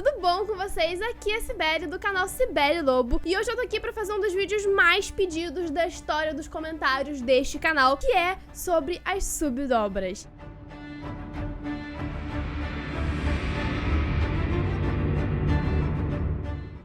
tudo bom com vocês? Aqui é Sibeli, do canal Sibeli Lobo, e hoje eu tô aqui pra fazer um dos vídeos mais pedidos da história dos comentários deste canal, que é sobre as subdobras.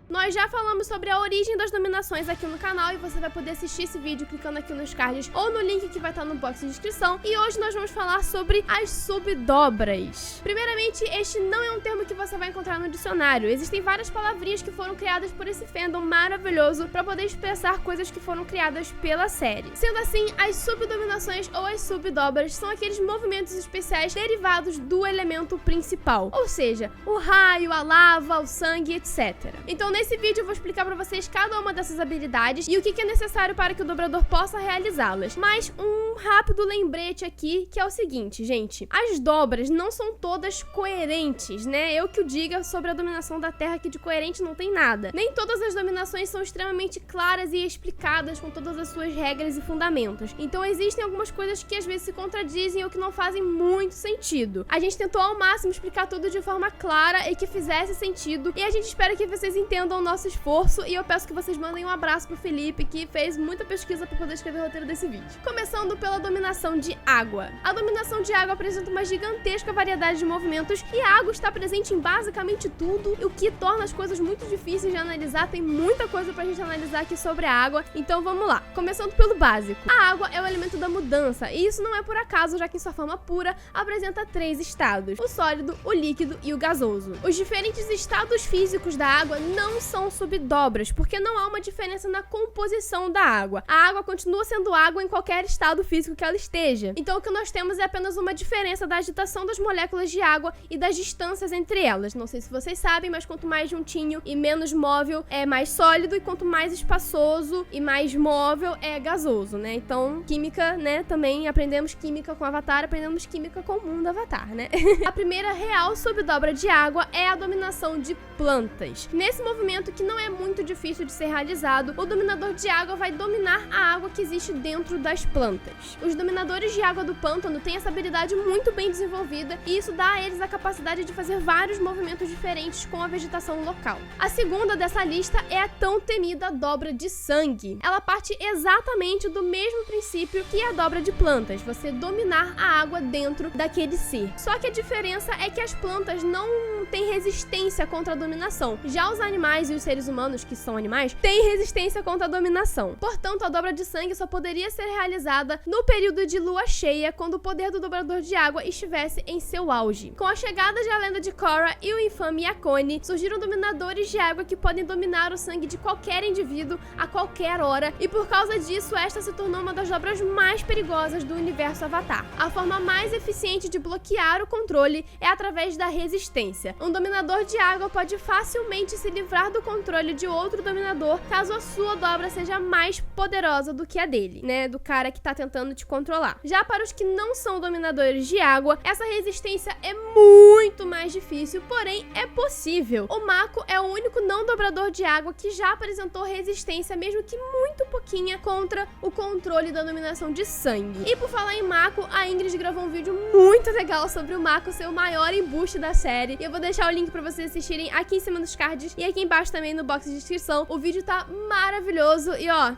Nós já falamos sobre a origem das dominações aqui no canal e você vai poder assistir esse vídeo clicando aqui nos cards ou no link que vai estar no box de descrição. E hoje nós vamos falar sobre as subdobras. Primeiramente, este não é um termo que você vai encontrar no dicionário. Existem várias palavrinhas que foram criadas por esse fandom maravilhoso para poder expressar coisas que foram criadas pela série. Sendo assim, as subdominações ou as subdobras são aqueles movimentos especiais derivados do elemento principal, ou seja, o raio, a lava, o sangue, etc. Então, nesse vídeo eu vou explicar pra vocês cada uma dessas habilidades e o que é necessário para que o dobrador possa realizá-las. Mas um rápido lembrete aqui, que é o seguinte, gente. As dobras não são todas coerentes, né? Eu que o diga sobre a dominação da Terra, que de coerente não tem nada. Nem todas as dominações são extremamente claras e explicadas com todas as suas regras e fundamentos. Então existem algumas coisas que às vezes se contradizem ou que não fazem muito sentido. A gente tentou ao máximo explicar tudo de forma clara e que fizesse sentido, e a gente espera que vocês entendam o nosso esforço, e eu peço que vocês mandem um abraço pro Felipe, que fez muita pesquisa para poder escrever o roteiro desse vídeo. Começando pela dominação de água. A dominação de água apresenta uma gigantesca variedade de movimentos, e a água está presente em basicamente tudo, o que torna as coisas muito difíceis de analisar. Tem muita coisa pra gente analisar aqui sobre a água, então vamos lá. Começando pelo básico. A água é o elemento da mudança, e isso não é por acaso, já que em sua forma pura apresenta 3 estados: o sólido, o líquido e o gasoso. Os diferentes estados físicos da água não são subdobras, porque não há uma diferença na composição da água. A água continua sendo água em qualquer estado físico que ela esteja. Então o que nós temos é apenas uma diferença da agitação das moléculas de água e das distâncias entre elas. Não sei se vocês sabem, mas quanto mais juntinho e menos móvel é mais sólido, e quanto mais espaçoso e mais móvel é gasoso, né? Então, química, né? Também aprendemos química com Avatar, aprendemos química com o mundo Avatar, né? A primeira real subdobra de água é a dominação de plantas. Nesse movimento, que não é muito difícil de ser realizado, o dominador de água vai dominar a água que existe dentro das plantas. Os dominadores de água do pântano têm essa habilidade muito bem desenvolvida, e isso dá a eles a capacidade de fazer vários movimentos diferentes com a vegetação local. A segunda dessa lista é a tão temida dobra de sangue. Ela parte exatamente do mesmo princípio que a dobra de plantas, você dominar a água dentro daquele ser. Só que a diferença é que as plantas não têm resistência contra a dominação. Já os animais e os seres humanos, que são animais, têm resistência contra a dominação. Portanto, a dobra de sangue só poderia ser realizada no período de lua cheia, quando o poder do dobrador de água estivesse em seu auge. Com a chegada de A Lenda de Korra e o infame Yakone, surgiram dominadores de água que podem dominar o sangue de qualquer indivíduo a qualquer hora, e por causa disso, esta se tornou uma das dobras mais perigosas do universo Avatar. A forma mais eficiente de bloquear o controle é através da resistência. Um dominador de água pode facilmente se livrar do controle de outro dominador caso a sua dobra seja mais poderosa do que a dele, né? Do cara que tá tentando te controlar. Já para os que não são dominadores de água, essa resistência é muito mais difícil, porém é possível. O Mako é o único não dobrador de água que já apresentou resistência, mesmo que muito pouquinha, contra o controle da dominação de sangue. E por falar em Mako, a Ingrid gravou um vídeo muito legal sobre o Mako ser o maior embuste da série, e eu vou deixar o link pra vocês assistirem aqui em cima nos cards e aqui embaixo também no box de descrição. O vídeo tá maravilhoso e ó,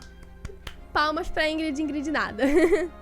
palmas pra Ingrid nada.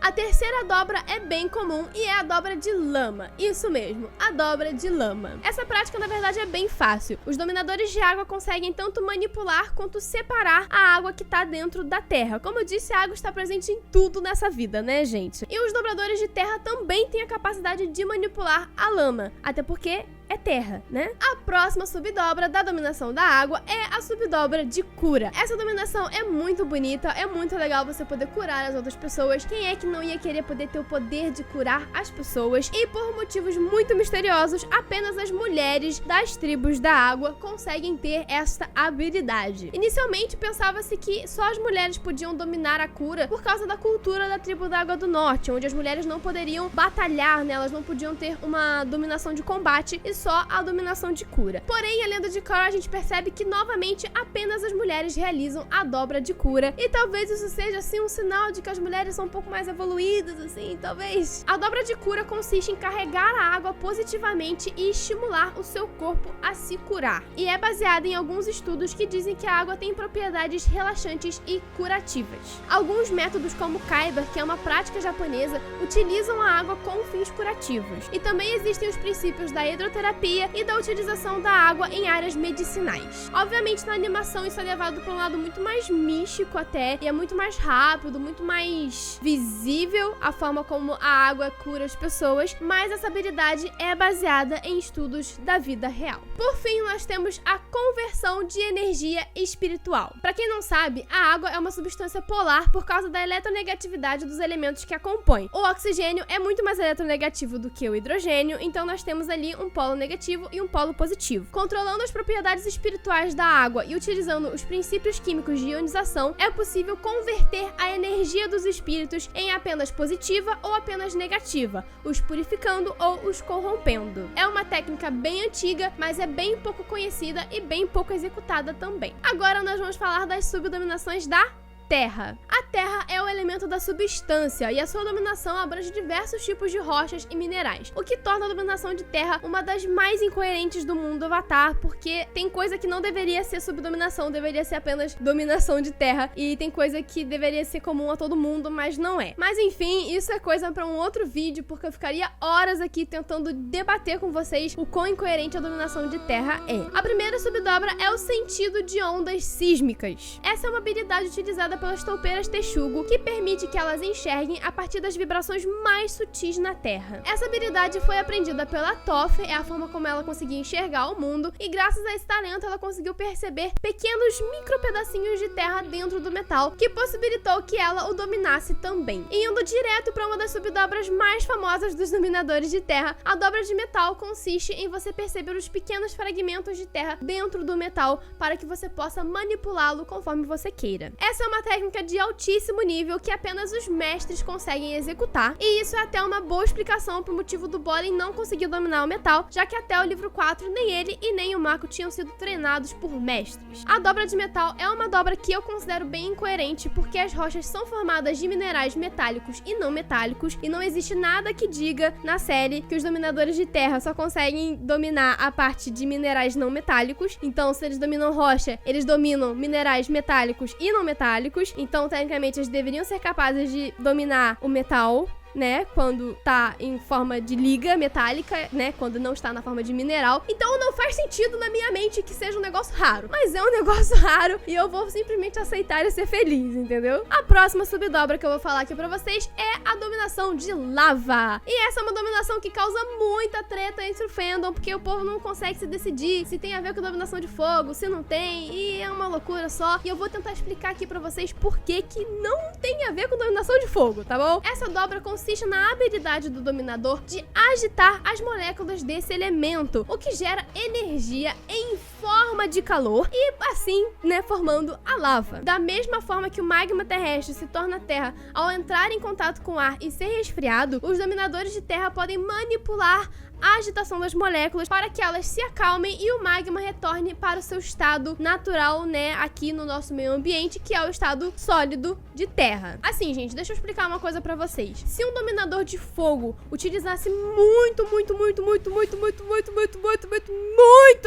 A terceira dobra é bem comum e é a dobra de lama. Isso mesmo, a dobra de lama. Essa prática, na verdade, é bem fácil. Os dominadores de água conseguem tanto manipular quanto separar a água que tá dentro da terra. Como eu disse, a água está presente em tudo nessa vida, né, gente? E os dobradores de terra também têm a capacidade de manipular a lama, até porque é terra, né? A próxima subdobra da dominação da água é a subdobra de cura. Essa dominação é muito bonita, é muito legal você poder curar as outras pessoas. Quem é que não ia querer poder ter o poder de curar as pessoas? E por motivos muito misteriosos, apenas as mulheres das tribos da água conseguem ter esta habilidade. Inicialmente pensava-se que só as mulheres podiam dominar a cura por causa da cultura da tribo da Água do Norte, onde as mulheres não poderiam batalhar, né? Elas não podiam ter uma dominação de combate, e só a dominação de cura. Porém, a lenda de Korra a gente percebe que novamente apenas as mulheres realizam a dobra de cura, e talvez isso seja assim um sinal de que as mulheres são um pouco mais evoluídas, assim, talvez. A dobra de cura consiste em carregar a água positivamente e estimular o seu corpo a se curar. E é baseada em alguns estudos que dizem que a água tem propriedades relaxantes e curativas. Alguns métodos como Kaiba, que é uma prática japonesa, utilizam a água com fins curativos. E também existem os princípios da hidroterapia e da utilização da água em áreas medicinais. Obviamente, na animação isso é levado para um lado muito mais místico até, e é muito mais rápido, muito mais visível a forma como a água cura as pessoas, mas essa habilidade é baseada em estudos da vida real. Por fim, nós temos a conversão de energia espiritual. Para quem não sabe, a água é uma substância polar por causa da eletronegatividade dos elementos que a compõem. O oxigênio é muito mais eletronegativo do que o hidrogênio, então nós temos ali um polo negativo e um polo positivo. Controlando as propriedades espirituais da água e utilizando os princípios químicos de ionização, é possível converter a energia dos espíritos em apenas positiva ou apenas negativa, os purificando ou os corrompendo. É uma técnica bem antiga, mas é bem pouco conhecida e bem pouco executada também. Agora nós vamos falar das subdominações da Terra. A Terra é o elemento da substância e a sua dominação abrange diversos tipos de rochas e minerais, o que torna a dominação de Terra uma das mais incoerentes do mundo Avatar, porque tem coisa que não deveria ser subdominação, deveria ser apenas dominação de Terra, e tem coisa que deveria ser comum a todo mundo, mas não é. Mas enfim, isso é coisa para um outro vídeo, porque eu ficaria horas aqui tentando debater com vocês o quão incoerente a dominação de Terra é. A primeira subdobra é o sentido de ondas sísmicas. Essa é uma habilidade utilizada pelas toupeiras texugo, que permite que elas enxerguem a partir das vibrações mais sutis na Terra. Essa habilidade foi aprendida pela Toph, é a forma como ela conseguia enxergar o mundo, e graças a esse talento ela conseguiu perceber pequenos micropedacinhos de terra dentro do metal, que possibilitou que ela o dominasse também. E indo direto para uma das subdobras mais famosas dos dominadores de terra, a dobra de metal consiste em você perceber os pequenos fragmentos de terra dentro do metal para que você possa manipulá-lo conforme você queira. Essa é uma técnica de altíssimo nível que apenas os mestres conseguem executar, e isso é até uma boa explicação pro motivo do Bolin não conseguir dominar o metal, já que até o livro 4 nem ele e nem o Mako tinham sido treinados por mestres. A dobra de metal é uma dobra que eu considero bem incoerente, porque as rochas são formadas de minerais metálicos e não metálicos, e não existe nada que diga na série que os dominadores de terra só conseguem dominar a parte de minerais não metálicos. Então, se eles dominam rocha, eles dominam minerais metálicos e não metálicos. Então, tecnicamente, eles deveriam ser capazes de dominar o metal, né, quando tá em forma de liga metálica, né, quando não está na forma de mineral. Então não faz sentido na minha mente que seja um negócio raro, mas é um negócio raro e eu vou simplesmente aceitar e ser feliz, entendeu? A próxima subdobra que eu vou falar aqui pra vocês é a dominação de lava. E essa é uma dominação que causa muita treta entre o fandom, porque o povo não consegue se decidir se tem a ver com dominação de fogo, se não tem, e é uma loucura só. E eu vou tentar explicar aqui pra vocês por que não tem a ver com dominação de fogo, tá bom? Essa dobra consiste na habilidade do dominador de agitar as moléculas desse elemento, o que gera energia em forma de calor e assim, né, formando a lava. Da mesma forma que o magma terrestre se torna terra ao entrar em contato com o ar e ser resfriado, os dominadores de terra podem manipular a agitação das moléculas para que elas se acalmem e o magma retorne para o seu estado natural, né, aqui no nosso meio ambiente, que é o estado sólido de terra. Assim, gente, deixa eu explicar uma coisa pra vocês. Se um dominador de fogo utilizasse muito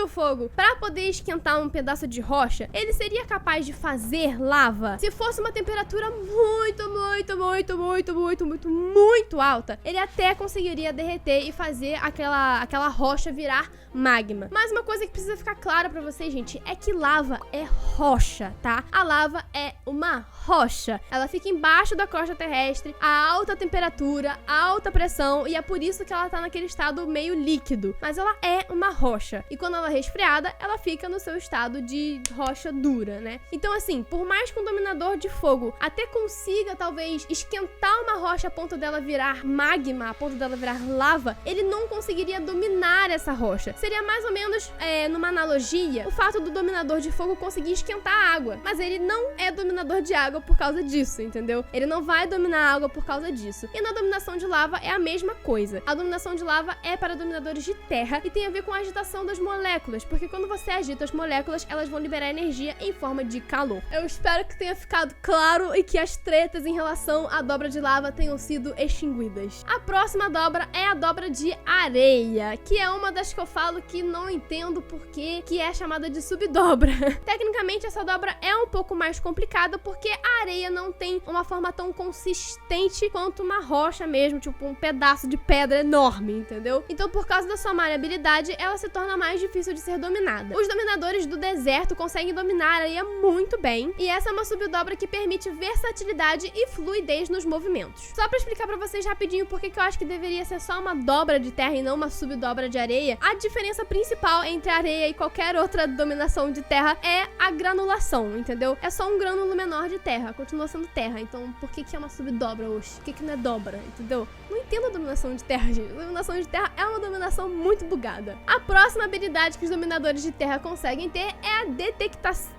fogo para poder esquentar um pedaço de rocha, ele seria capaz de fazer lava. Se fosse uma temperatura muito alta, ele até conseguiria derreter e fazer aquela rocha virar magma. Mas uma coisa que precisa ficar clara pra vocês, gente, é que lava é rocha, tá? A lava é uma rocha. Ela fica embaixo da crosta terrestre, a alta temperatura, a alta pressão, e é por isso que ela tá naquele estado meio líquido. Mas ela é uma rocha. E quando ela resfria, resfriada, ela fica no seu estado de rocha dura, né? Então, assim, por mais que um dominador de fogo até consiga, talvez, esquentar uma rocha a ponto dela virar magma, a ponto dela virar lava, ele não conseguiria dominar essa rocha. Seria mais ou menos, numa analogia, o fato do dominador de fogo conseguir esquentar a água. Mas ele não é dominador de água por causa disso, entendeu? Ele não vai dominar a água por causa disso. E na dominação de lava é a mesma coisa. A dominação de lava é para dominadores de terra e tem a ver com a agitação das moléculas, porque quando você agita as moléculas, elas vão liberar energia em forma de calor. Eu espero que tenha ficado claro e que as tretas em relação à dobra de lava tenham sido extinguidas. A próxima dobra é a dobra de areia, que é uma das que eu falo que não entendo porque que é chamada de subdobra. Tecnicamente, essa dobra é um pouco mais complicada porque a areia não tem uma forma tão consistente quanto uma rocha mesmo, tipo um pedaço de pedra enorme, entendeu? Então, por causa da sua maleabilidade, ela se torna mais difícil de ser dominada. Os dominadores do deserto conseguem dominar a areia muito bem, e essa é uma subdobra que permite versatilidade e fluidez nos movimentos. Só pra explicar pra vocês rapidinho por que eu acho que deveria ser só uma dobra de terra e não uma subdobra de areia, a diferença principal entre a areia e qualquer outra dominação de terra é a granulação, entendeu? É só um grânulo menor de terra, continua sendo terra, então por que é uma subdobra hoje? Por que não é dobra, entendeu? Não entendo a dominação de terra, gente. A dominação de terra é uma dominação muito bugada. A próxima habilidade que os dominadores de terra conseguem ter é a detectação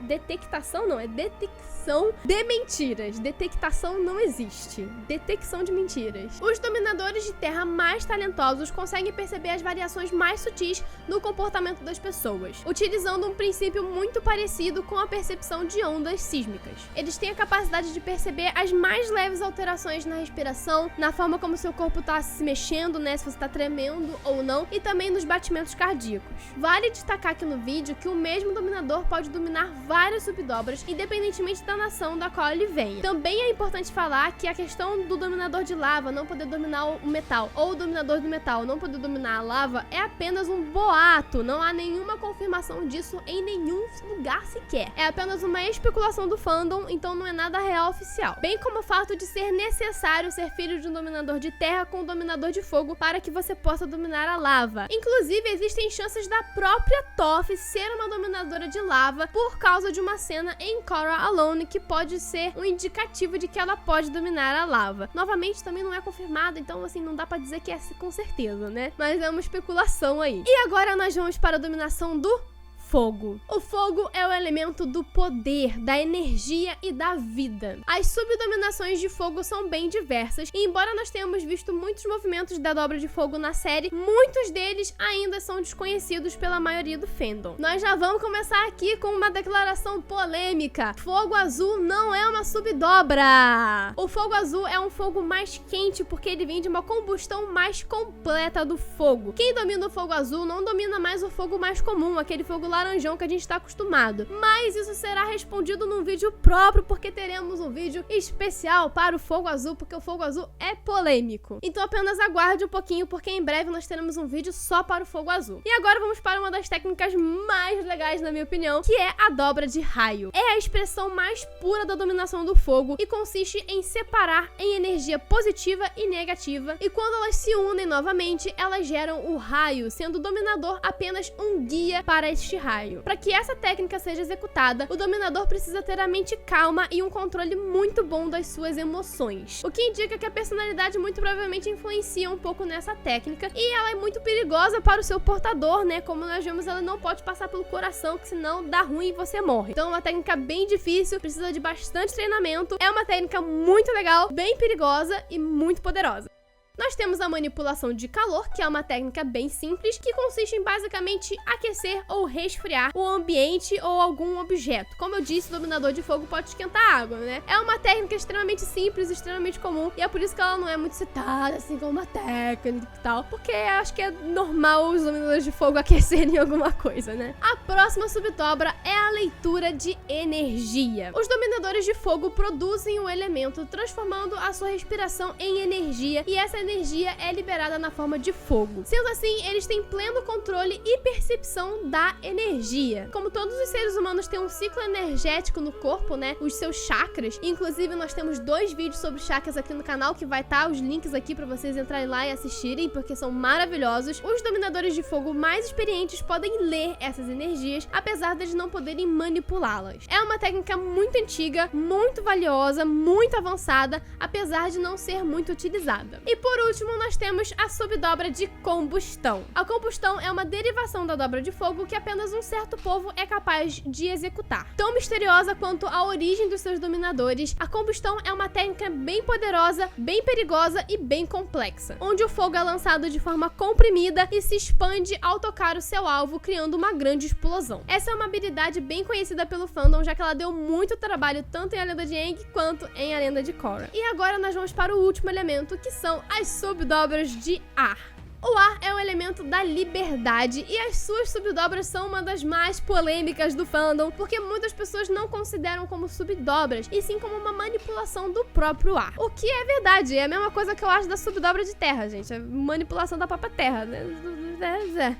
de mentiras. Detectação não existe. Detecção de mentiras. Os dominadores de terra mais talentosos conseguem perceber as variações mais sutis no comportamento das pessoas, utilizando um princípio muito parecido com a percepção de ondas sísmicas. Eles têm a capacidade de perceber as mais leves alterações na respiração, na forma como seu corpo tá se mexendo, né, se você tá tremendo ou não, e também nos batimentos cardíacos. Vale destacar aqui no vídeo que o mesmo dominador pode dominar várias subdobras, independentemente da nação da qual ele venha. Também é importante falar que a questão do dominador de lava não poder dominar o metal, ou o dominador do metal não poder dominar a lava, é apenas um boato, não há nenhuma confirmação disso em nenhum lugar sequer. É apenas uma especulação do fandom, então não é nada real oficial. Bem como o fato de ser necessário ser filho de um dominador de terra com um dominador de fogo para que você possa dominar a lava. Inclusive, existem chances da própria Toph ser uma dominadora de lava por causa de uma cena em Korra Alone que pode ser um indicativo de que ela pode dominar a lava. Novamente, também não é confirmado, então assim, não dá pra dizer que é com certeza, né? Mas é uma especulação aí. E agora nós vamos para a dominação do fogo. O fogo é o elemento do poder, da energia e da vida. As subdominações de fogo são bem diversas e embora nós tenhamos visto muitos movimentos da dobra de fogo na série, muitos deles ainda são desconhecidos pela maioria do fandom. Nós já vamos começar aqui com uma declaração polêmica. Fogo azul não é uma subdobra. O fogo azul é um fogo mais quente porque ele vem de uma combustão mais completa do fogo. Quem domina o fogo azul não domina mais o fogo mais comum, aquele fogo laranjão que a gente está acostumado. Mas isso será respondido num vídeo próprio, porque teremos um vídeo especial para o fogo azul, porque o fogo azul é polêmico. Então apenas aguarde um pouquinho, porque em breve nós teremos um vídeo só para o fogo azul. E agora vamos para uma das técnicas mais legais, na minha opinião, que é a dobra de raio. É a expressão mais pura da dominação do fogo e consiste em separar em energia positiva e negativa, e quando elas se unem novamente, elas geram o raio, sendo o dominador apenas um guia para este raio. Para que essa técnica seja executada, o dominador precisa ter a mente calma e um controle muito bom das suas emoções, o que indica que a personalidade muito provavelmente influencia um pouco nessa técnica, e ela é muito perigosa para o seu portador, né? Como nós vimos, ela não pode passar pelo coração, que senão dá ruim e você morre. Então é uma técnica bem difícil, precisa de bastante treinamento, é uma técnica muito legal, bem perigosa e muito poderosa. Nós temos a manipulação de calor, que é uma técnica bem simples, que consiste em basicamente aquecer ou resfriar o ambiente ou algum objeto. Como eu disse, o dominador de fogo pode esquentar a água, né? É uma técnica extremamente simples, extremamente comum, e é por isso que ela não é muito citada, assim, como uma técnica e tal, porque acho que é normal os dominadores de fogo aquecerem alguma coisa, né? A próxima subdobra é a leitura de energia. Os dominadores de fogo produzem um elemento, transformando a sua respiração em energia, e essa energia energia é liberada na forma de fogo. Sendo assim, eles têm pleno controle e percepção da energia. Como todos os seres humanos têm um ciclo energético no corpo, né? Os seus chakras. Inclusive, nós temos 2 vídeos sobre chakras aqui no canal, que vai estar os links aqui pra vocês entrarem lá e assistirem, porque são maravilhosos. Os dominadores de fogo mais experientes podem ler essas energias, apesar de não poderem manipulá-las. É uma técnica muito antiga, muito valiosa, muito avançada, apesar de não ser muito utilizada. E por último, nós temos a subdobra de combustão. A combustão é uma derivação da dobra de fogo que apenas um certo povo é capaz de executar. Tão misteriosa quanto a origem dos seus dominadores, a combustão é uma técnica bem poderosa, bem perigosa e bem complexa, onde o fogo é lançado de forma comprimida e se expande ao tocar o seu alvo, criando uma grande explosão. Essa é uma habilidade bem conhecida pelo fandom, já que ela deu muito trabalho tanto em A Lenda de Aang quanto em A Lenda de Korra. E agora nós vamos para o último elemento, que são as subdobras de ar. O ar é um elemento da liberdade e as suas subdobras são uma das mais polêmicas do fandom, porque muitas pessoas não consideram como subdobras, e sim como uma manipulação do próprio ar. O que é verdade, é a mesma coisa que eu acho da subdobra de terra, gente. É manipulação da própria terra, né?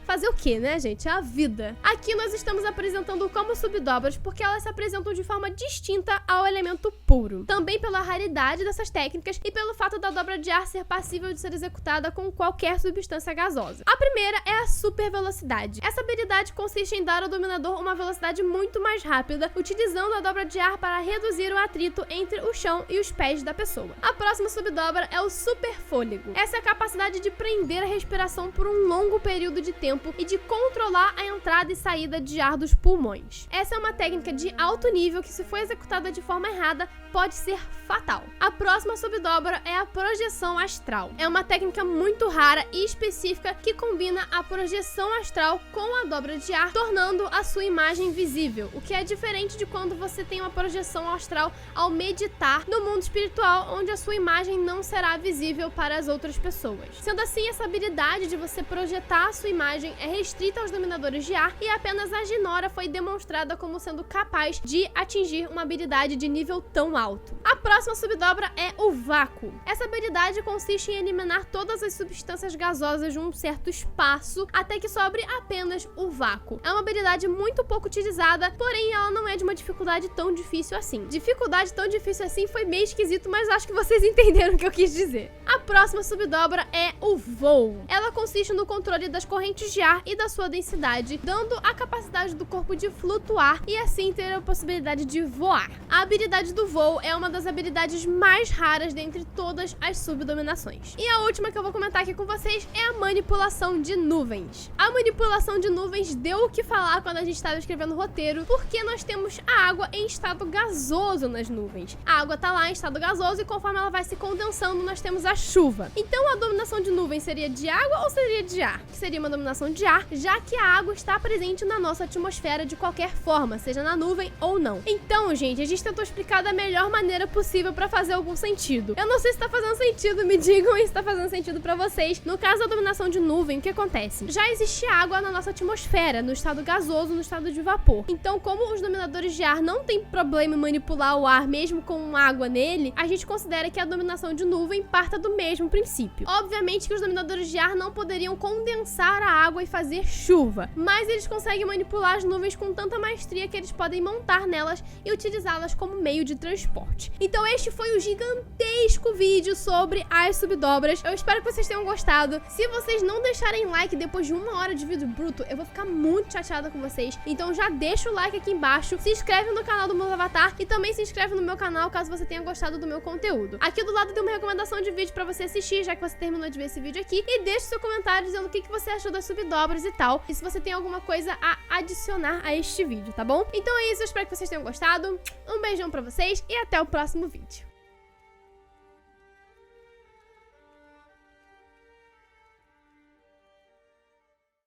Fazer o que, né, gente? É a vida. Aqui nós estamos apresentando como subdobras porque elas se apresentam de forma distinta ao elemento puro. Também pela raridade dessas técnicas e pelo fato da dobra de ar ser passível de ser executada com qualquer substância gasosa. A primeira é a super velocidade. Essa habilidade consiste em dar ao dominador uma velocidade muito mais rápida, utilizando a dobra de ar para reduzir o atrito entre o chão e os pés da pessoa. A próxima subdobra é o super fôlego. Essa é a capacidade de prender a respiração por um longo período de tempo e de controlar a entrada e saída de ar dos pulmões. Essa é uma técnica de alto nível que, se for executada de forma errada, pode ser fatal. A próxima subdobra é a projeção astral. É uma técnica muito rara e específica que combina a projeção astral com a dobra de ar, tornando a sua imagem visível, o que é diferente de quando você tem uma projeção astral ao meditar no mundo espiritual, onde a sua imagem não será visível para as outras pessoas. Sendo assim, essa habilidade de você projetar a sua imagem é restrita aos dominadores de ar, e apenas a Jinora foi demonstrada como sendo capaz de atingir uma habilidade de nível tão alto. A próxima subdobra é o vácuo. Essa habilidade consiste em eliminar todas as substâncias gasosas de um certo espaço até que sobre apenas o vácuo. É uma habilidade muito pouco utilizada, porém ela não é de uma dificuldade tão difícil assim. Dificuldade tão difícil assim foi meio esquisito, mas acho que vocês entenderam o que eu quis dizer. A próxima subdobra é o voo. Ela consiste no controle das correntes de ar e da sua densidade, dando a capacidade do corpo de flutuar e assim ter a possibilidade de voar. A habilidade do voo é uma das habilidades mais raras dentre todas as subdominações. E a última que eu vou comentar aqui com vocês é a manipulação de nuvens. A manipulação de nuvens deu o que falar quando a gente estava escrevendo o roteiro, porque nós temos a água em estado gasoso nas nuvens. A água tá lá em estado gasoso e conforme ela vai se condensando, nós temos a chuva. Então a dominação de nuvens seria de água ou seria de ar? Que seria uma dominação de ar, já que a água está presente na nossa atmosfera de qualquer forma, seja na nuvem ou não. Então, gente, a gente tentou explicar da melhor maneira possível pra fazer algum sentido. Eu não sei se tá fazendo sentido, me digam aí se tá fazendo sentido pra vocês. No caso da dominação de nuvem, o que acontece? Já existe água na nossa atmosfera, no estado gasoso, no estado de vapor. Então, como os dominadores de ar não tem problema em manipular o ar mesmo com água nele, a gente considera que a dominação de nuvem parta do mesmo princípio. Obviamente que os dominadores de ar não poderiam condensar a água e fazer chuva, mas eles conseguem manipular as nuvens com tanta maestria que eles podem montar nelas e utilizá-las como meio de transporte. Então este foi o gigantesco vídeo sobre as subdobras. Eu espero que vocês tenham gostado. Se vocês não deixarem like depois de 1 hora de vídeo bruto, eu vou ficar muito chateada com vocês. Então já deixa o like aqui embaixo, se inscreve no canal do Mundo Avatar e também se inscreve no meu canal caso você tenha gostado do meu conteúdo. Aqui do lado tem uma recomendação de vídeo pra você assistir, já que você terminou de ver esse vídeo aqui, e deixe seu comentário dizendo o que você achou das subdobras e tal, e se você tem alguma coisa a adicionar a este vídeo, tá bom? Então é isso, eu espero que vocês tenham gostado. Um beijão pra vocês e até o próximo vídeo.